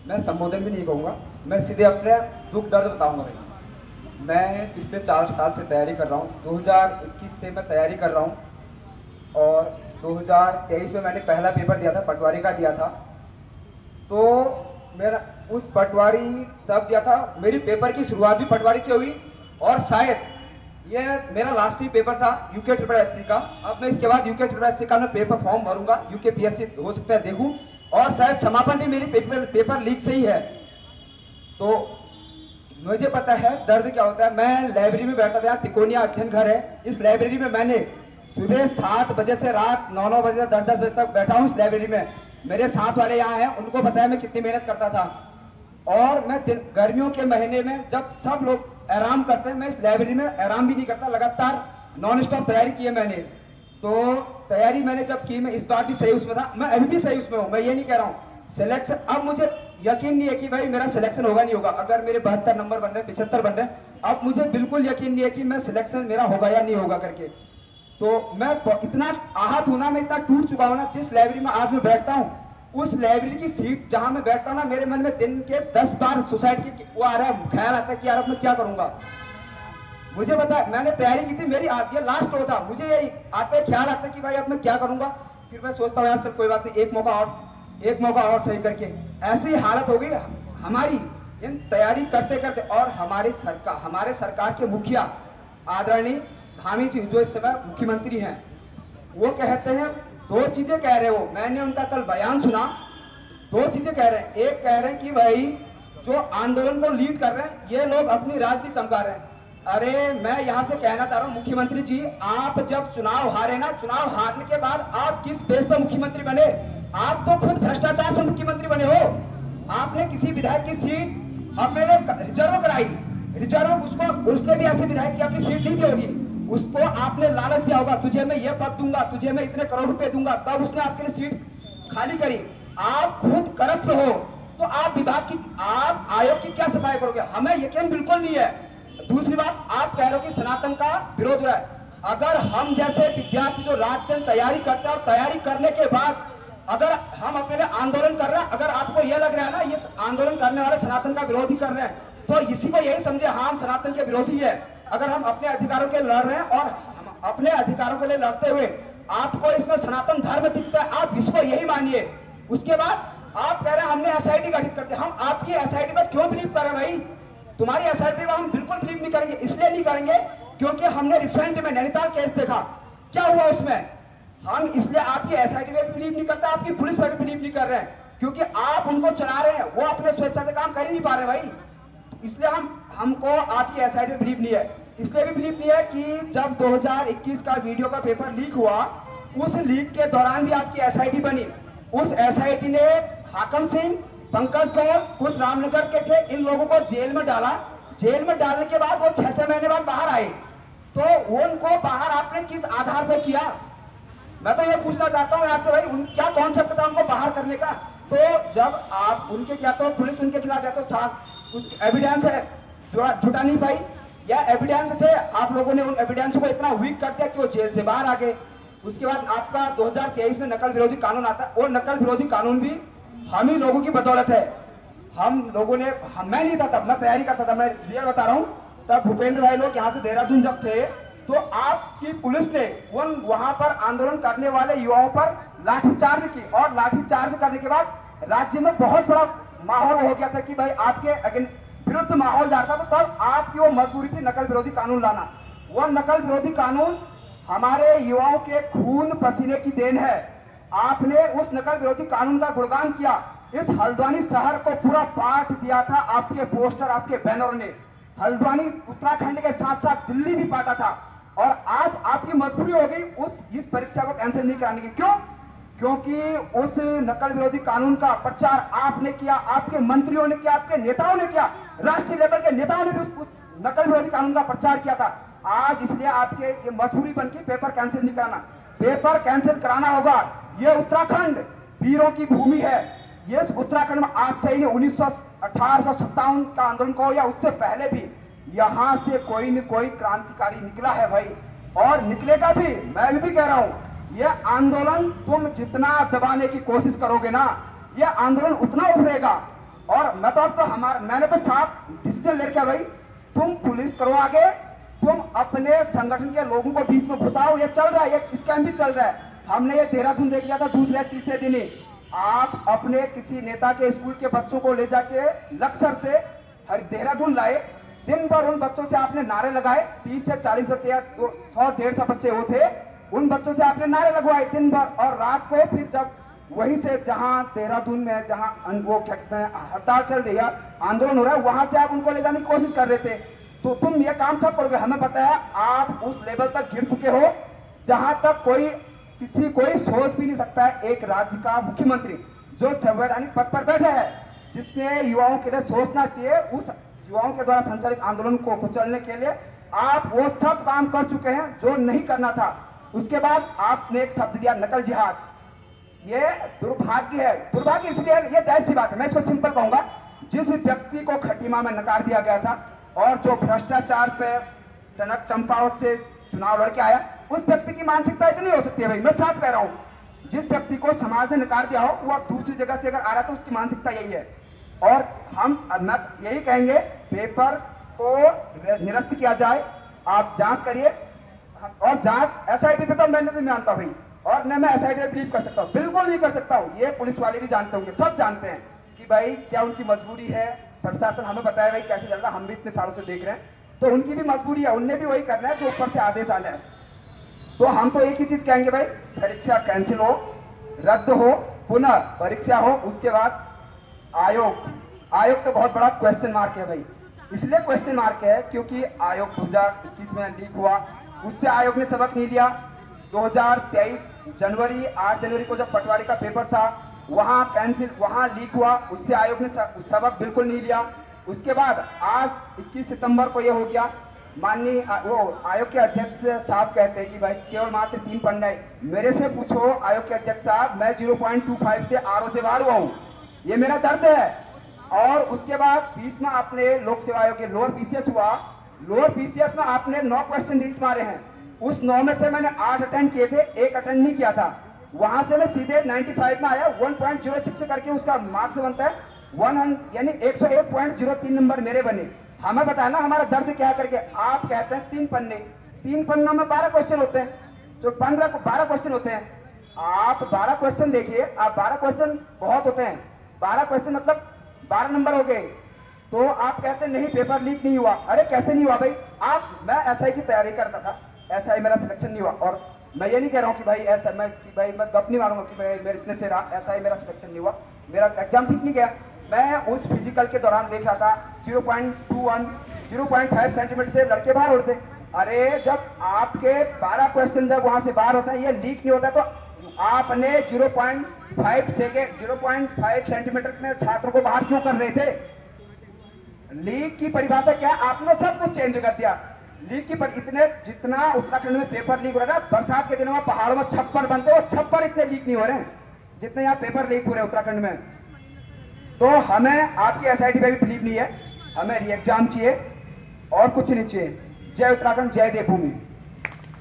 मैं संबोधन भी नहीं कहूँगा, मैं सीधे अपने दुख दर्द बताऊँगा भाई। मैं पिछले 4 साल से तैयारी कर रहा हूँ, 2021 से मैं तैयारी कर रहा हूँ और 2023 में मैंने पहला पेपर दिया था, पटवारी का दिया था। तो मेरा उस पटवारी तब दिया था, मेरी पेपर की शुरुआत भी पटवारी से हुई और शायद ये मेरा लास्ट ही पेपर था यूके ट्रिपल एससी का। अब मैं इसके बाद यूके ट्रिपल एससी का मैं पेपर फॉर्म भरूंगा, यूके पीएससी हो सकता है देखूं, और शायद समापन भी मेरी पेपर लीक से ही है। तो मुझे पता है दर्द क्या होता है। मैं लाइब्रेरी में बैठा था, तिकोनिया अध्ययन घर है, इस लाइब्रेरी में मैंने सुबह 7 बजे से रात 9 बजे 10 बजे तक बैठा हूँ इस लाइब्रेरी में। मेरे साथ वाले यहाँ हैं, उनको पता है मैं कितनी मेहनत करता था। और मैं गर्मियों के महीने में जब सब लोग आराम करते हैं, मैं इस लाइब्रेरी में आराम भी नहीं करता, लगातार नॉन स्टॉप तैयारी की है मैंने। तो तैयारी मैंने जब की, मैं इस बार भी सही उसमें था, मैं अभी भी सही उसमें हूँ, मैं ये नहीं कह रहा हूँ सिलेक्शन। अब मुझे यकीन नहीं है कि भाई मेरा सिलेक्शन होगा नहीं होगा, अगर मेरे 72 नंबर बन रहे हैं, 75 बन रहे हैं, अब मुझे बिल्कुल यकीन नहीं है कि मैं सिलेक्शन मेरा होगा या नहीं होगा करके। तो मैं इतना आहत हूं ना, मैं इतना टूट चुका हूं ना, जिस लाइब्रेरी में आज मैं बैठता हूं, उस लाइब्रेरी की सीट जहां मैं बैठता हूं ना, मेरे मन में दिन के 10 बार सुसाइड की वो आ रहा है, ख्याल आता है कि यार अब मैं क्या करूंगा। मुझे पता है मैंने तैयारी की थी, मेरी ये लास्ट हो था, मुझे यही आता है, ख्याल आता है कि भाई अब मैं क्या करूंगा। फिर मैं सोचता हूँ यार चल कोई बात नहीं, एक मौका और सही करके। ऐसी हालत हो गई हमारी इन तैयारी करते करते। और हमारे सरकार के मुखिया आदरणीय धामी जी जो इस समय मुख्यमंत्री हैं, वो कहते हैं 2 चीजें कह रहे हो। मैंने उनका कल बयान सुना, 2 चीजें कह रहे हैं। एक कह रहे हैं कि भाई जो आंदोलन को लीड कर रहे हैं ये लोग अपनी राजनीति चमका रहे हैं। अरे मैं यहाँ से कहना चाह रहा हूँ मुख्यमंत्री जी, आप जब चुनाव हारे ना, चुनाव हारने के बाद आप किस बेस पर मुख्यमंत्री बने? आप तो खुद भ्रष्टाचार से मुख्यमंत्री बने हो। आपने किसी विधायक की सीट अपने रिजर्व कराई, रिजर्व उसने भी ऐसे विधायक की अपनी सीट नहीं दी होगी, उसको आपने लालच दिया होगा, तुझे मैं ये पद दूंगा, तुझे मैं इतने करोड़ रुपए दूंगा, तब उसने आपके लिए सीट खाली करी। आप खुद करप्ट हो तो आप आयोग की क्या सफाई करोगे? हमें यकीन बिल्कुल नहीं है। दूसरी बात, आप कह रहे हो कि सनातन का विरोध हो रहा है। अगर हम जैसे विद्यार्थी जो रात दिन तैयारी करते हैं और तैयारी करने के बाद अगर हम अपने लिए आंदोलन कर रहे हैं, अगर आपको यह लग रहा है ना ये आंदोलन करने वाले सनातन का विरोध ही कर रहे हैं, तो इसी को यही समझे हम सनातन के विरोधी है। अगर हम अपने अधिकारों के लड़ रहे हैं और हम अपने अधिकारों के लिए लड़ते हुए आपको इसमें सनातन धर्म दिखता है, आप इसको यही मानिए। उसके बाद आप कह रहे हैं हमने एसआईटी गठित करते, हम आपकी एसआईटी पर क्यों बिलीव करें भाई? तुम्हारी एसआईटी पर हम बिल्कुल बिलीव नहीं करेंगे। इसलिए नहीं करेंगे क्योंकि हमने रिसेंट में नैनीताल केस देखा, क्या हुआ उसमें। हम इसलिए आपकी एसआईटी पे बिलीव नहीं करते, आपकी पुलिस पर भी बिलीव नहीं कर रहे हैं, क्योंकि आप उनको चला रहे हैं, वो अपने स्वेच्छा से काम कर ही नहीं पा रहे भाई। इसलिए हमको आपकी एसआईटी पे बिलीव नहीं है। इसलिए भी बिलीव नहीं है कि जब 2021 का वीडियो का पेपर लीक हुआ, उस लीक के दौरान भी आपकी एसआईटी बनी। उस एसआईटी ने हाकम सिंह, पंकज गौर, कुछ रामनगर के थे, इन लोगों को जेल में डाला। जेल में डालने के बाद वो 6 महीने बाद बाहर आए, तो उनको बाहर आपने किस आधार पर किया? मैं तो ये पूछना चाहता हूँ आपसे भाई, क्या कॉन्सेप्ट था उनको बाहर करने का? तो जब आप उनके क्या तो पुलिस उनके खिलाफ या तो कुछ एविडेंस है जो जुटा नहीं पाई, या एविडेंस थे आप लोगों ने उन एविडेंस को इतना वीक कर दिया कि वो जेल से बाहर आ गए। उसके बाद आपका 2023 में नकल विरोधी कानून आता है, और नकल विरोधी कानून भी हम ही लोगों की बदौलत है। हम लोगों ने मैं नहीं था तब, मैं तैयारी करता था, मैं रियल बता रहा हूँ। तब भूपेंद्र भाई लोग यहाँ से देहरादून जब थे, तो आपकी पुलिस ने वहां पर आंदोलन करने वाले युवाओं पर लाठीचार्ज की, और लाठीचार्ज करने के बाद राज्य में बहुत बड़ा माहौल हो गया था कि भाई आपके विरुद्ध माहौल जा रहा था। तो तब आपकी वो मजबूरी थी नकल विरोधी कानून लाना। वो नकल विरोधी कानून हमारे युवाओं के खून पसीने की देन है। आपने उस नकल विरोधी कानून का गुणगान किया, इस हल्द्वानी शहर को पूरा पाठ दिया था आपके पोस्टर, आपके बैनर ने। हल्द्वानी उत्तराखंड के साथ साथ दिल्ली भी पाटा था, और आज आपकी मजबूरी हो गई इस परीक्षा को कैंसिल नहीं कराने की। क्यों? क्योंकि उस नकल विरोधी कानून का प्रचार आपने किया, आपके मंत्रियों ने किया, आपके नेताओं ने किया, राष्ट्रीय लेवल के नेताओं ने भी उस नकल विरोधी कानून का प्रचार किया था। आज इसलिए आपके ये मजबूरी बनकी पेपर कैंसिल नहीं कराना। पेपर कैंसिल कराना होगा। ये उत्तराखंड वीरों की भूमि है। ये उत्तराखंड में आज से ही 1857 का आंदोलन को, या उससे पहले भी यहाँ से कोई न कोई क्रांतिकारी निकला है भाई, और निकलेगा भी। मैं भी कह रहा हूँ, ये आंदोलन तुम जितना दबाने की कोशिश करोगे ना, ये आंदोलन उतना उभरेगा। और मतलब तो मैंने तो साफ डिसीजन लेके भाई, तुम पुलिस करो आगे, तुम अपने संगठन के लोगों को बीच में घुसाओ। ये चल रहा है, ये स्कैम भी चल रहा है। हमने ये देहरादून देख लिया था दूसरे तीसरे दिन ही। आप अपने किसी नेता के स्कूल के बच्चों को ले जाके लक्सर से देहरादून लाए, दिन भर उन बच्चों से आपने नारे लगाए। 30 से 40 बच्चे या 100-150 बच्चे वो थे, उन बच्चों से आपने नारे लगवाए दिन भर। और रात को फिर जब वहीं से जहां देहरादून में जहां वो क्या कहते हैं हड़ताल चल रही है, आंदोलन हो रहा है, वहां से आप उनको ले जाने की कोशिश कर रहे थे। तो तुम ये काम सब करोगे, हमें पता है। आप उस लेवल तक गिर चुके हो जहां तक कोई सोच भी नहीं सकता है। एक राज्य का मुख्यमंत्री जो संवैधानिक पद पर बैठा है, जिसने युवाओं के लिए सोचना चाहिए, उस युवाओं के द्वारा संचालित आंदोलन को कुचलने के लिए आप वो सब काम कर चुके हैं जो नहीं करना था। उसके बाद आपने एक शब्द दिया, नकल जिहाद। ये दुर्भाग्य है। दुर्भाग्य इसलिए, ये जायज सी बात है, मैं इसको सिंपल कहूंगा। जिस व्यक्ति को खटीमा में नकार दिया गया था और जो भ्रष्टाचार पे टनक चंपावत से चुनाव लड़के आया, उस व्यक्ति की मानसिकता इतनी हो सकती है भाई, मैं साफ कह रहा हूं। जिस व्यक्ति को समाज ने नकार दिया हो, वो अब दूसरी जगह से अगर आ रहा है तो उसकी मानसिकता यही है। और हम यही कहेंगे, पेपर को निरस्त किया जाए, आप जांच करिए। और जांच एसआईटी पे तो मैं नहीं मानता भाई, और न मैं एसआईटी पे बिलीव कर सकता हूँ, बिल्कुल नहीं कर सकता हूँ। ये पुलिस वाले भी जानते होंगे, सब जानते हैं कि भाई क्या उनकी मजबूरी है। प्रशासन हमें बताया भाई कैसे चल रहा है, हम भी इतने सालों से देख रहे हैं, तो उनकी भी मजबूरी है, उनने भी वही करना है जो ऊपर से आदेश आना है। तो हम तो एक ही चीज कहेंगे भाई, परीक्षा कैंसिल हो, रद्द हो, पुनः परीक्षा हो। उसके बाद आयोग तो बहुत बड़ा क्वेश्चन मार्क है भाई। इसलिए क्वेश्चन मार्क है क्योंकि आयोग 2021 में लीक हुआ, उससे आयोग ने सबक नहीं लिया। 2023 जनवरी 8 जनवरी को जब पटवारी का पेपर था, वहां कैंसिल, वहां लीक हुआ, उससे आयोग ने सबक बिल्कुल नहीं लिया। उसके बाद आज 21 सितंबर को यह हो गया। माननीय वो आयोग के अध्यक्ष साहब कहते हैं कि भाई केवल मात्र 3 पन्ने। मेरे से पूछो आयोग के अध्यक्ष साहब, मैं 0.25 से आरओ से बाहर हुआ हूँ, ये मेरा दर्द है। और उसके बाद 20 में आपने लोक सेवा आयोग के लोअर पीसीएस हुआ, लोअर पीसीएस में आपने 9 क्वेश्चन रीट मारे हैं। उस 9 में से मैंने 8 अटेंड किए थे, 1 अटेंड नहीं किया था। वहां से मैं सीधे 95 में आया। 1.06 करके उसका मार्क्स बनता है 100, यानी 101.03 नंबर मेरे बने। हमें बताना हमारा दर्द क्या करके। आप कहते हैं 3 पन्ने, 3 पन्नों में 12 क्वेश्चन होते हैं, जो 12 क्वेश्चन होते हैं। आप 12 क्वेश्चन देखिए, आप 12 क्वेश्चन बहुत होते हैं, 12 क्वेश्चन मतलब 12 नंबर हो गए। तो आप कहते हैं नहीं पेपर लीक नहीं हुआ। अरे कैसे नहीं हुआ भाई? मैं एसआई की तैयारी करता था, एसआई मेरा सिलेक्शन नहीं हुआ। और मैं ये नहीं कह रहा हूँ कि भाई ऐसा मैं गप नहीं मारूंगा कि मेरे इतने से एसआई मेरा सिलेक्शन नहीं हुआ, मेरा एग्जाम ठीक नहीं गया। मैं उस फिजिकल के दौरान देख रहा था 0.21 0.5 सेंटीमीटर से लड़के बाहर उड़ते। अरे जब आपके 12 क्वेश्चन जब वहां से बाहर होता है, ये लीक नहीं होता, तो आपने 0.5 सेंटीमीटर में छात्रों को बाहर क्यों कर रहे थे? लीक की परिभाषा क्या है? आपने सब कुछ चेंज कर दिया। लीक की जितना उत्तराखंड में पेपर लीक हो रहा है ना, बरसात के दिनों में पहाड़ों में छप्पर बनते हैं, छप्पर इतने लीक नहीं हो रहे हैं जितने यहाँ पेपर लीक हो रहे हैं उत्तराखंड में। तो हमें आपकी एसआईटी पे भी बिलीव नहीं है, हमें री एग्जाम चाहिए और कुछ नहीं चाहिए। जय उत्तराखंड, जय देवभूमि।